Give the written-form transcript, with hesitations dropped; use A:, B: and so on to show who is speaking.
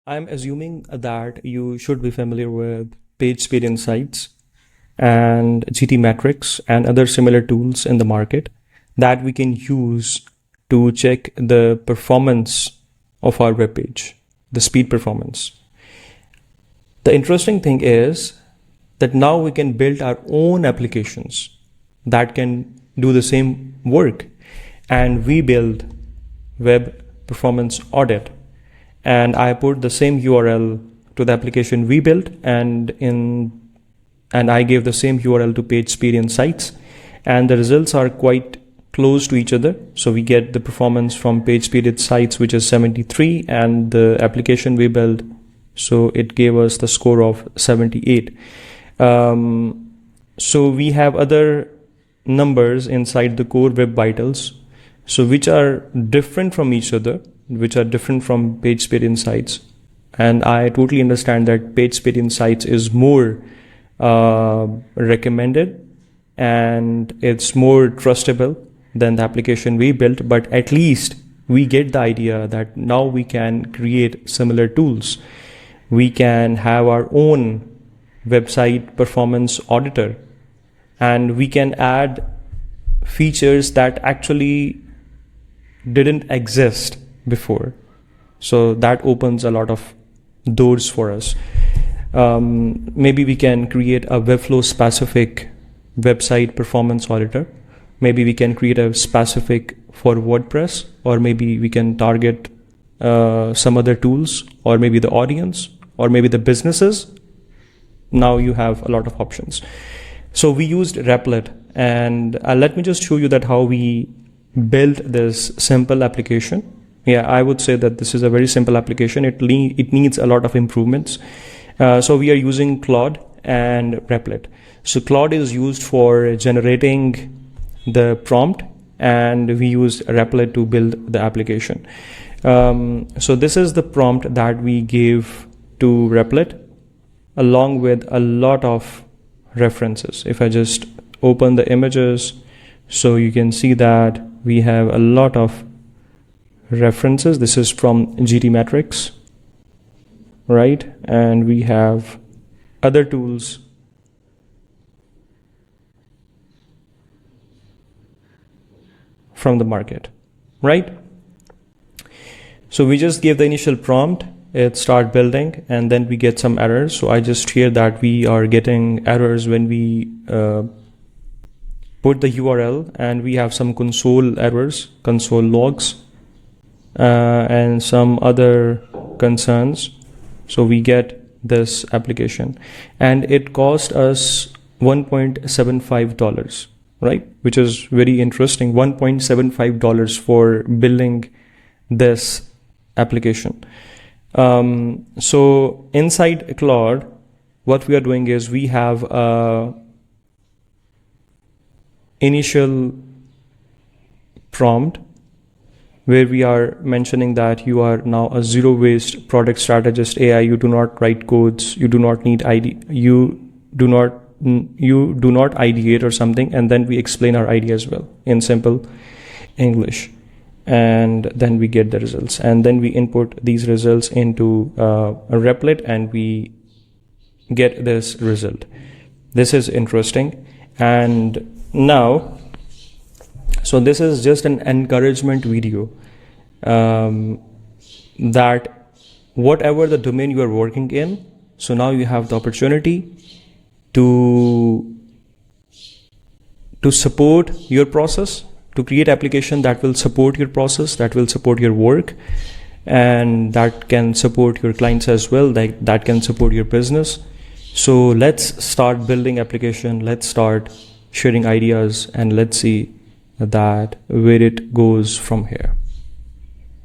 A: I'm assuming that you should be familiar with PageSpeed Insights and GT Metrics and other similar tools in the market that we can use to check the performance of our web page, the speed performance. The interesting thing is that now we can build our own applications that can do the same work, and we build web performance audit, and I put the same URL to the application we built, and I gave the same URL to PageSpeed Insights, and the results are quite close to each other. So we get the performance from PageSpeed Insights, which is 73, and the application we built, so it gave us the score of 78. So we have other numbers inside the core web vitals, so which are different from each other, which are different from PageSpeed Insights. And I totally understand that PageSpeed Insights is more recommended and it's more trustable than the application we built, but at least we get the idea that now we can create similar tools. We can have our own website performance auditor, and we can add features that actually didn't exist before. So that opens a lot of doors for us. Maybe we can create a Webflow specific website performance auditor. Maybe we can create a specific for WordPress, or maybe we can target some other tools, or maybe the audience, or maybe the businesses. Now you have a lot of options. So we used Replit, and let me just show you that how we built this simple application. Yeah, I would say that this is a very simple application. It needs a lot of improvements. So we are using Claude and Replit. So Claude is used for generating the prompt, and we use Replit to build the application. So this is the prompt that we gave to Replit, along with a lot of references. If I just open the images, so you can see that we have a lot of references. This is from GT Metrics, right? And we have other tools from the market, right? So we just gave the initial prompt, it start building, and then we get some errors. So I just hear that we are getting errors when we put the URL, and we have some console errors, console logs, and some other concerns. So we get this application, and it cost us $1.75, right? Which is very interesting. $1.75 for building this application. So inside Claude, what we are doing is we have a initial prompt where we are mentioning that you are now a zero waste product strategist AI. You do not write codes. You do not need you do not ideate or something. And then we explain our idea as well in simple English. And then we get the results, and then we input these results into a Replit, and we get this result. This is interesting. And now, so this is just an encouragement video that whatever the domain you are working in, so now you have the opportunity to support your process, to create application that will support your process, that will support your work, and that can support your clients as well, that can support your business. So let's start building application, let's start sharing ideas, and let's see that where it goes from here.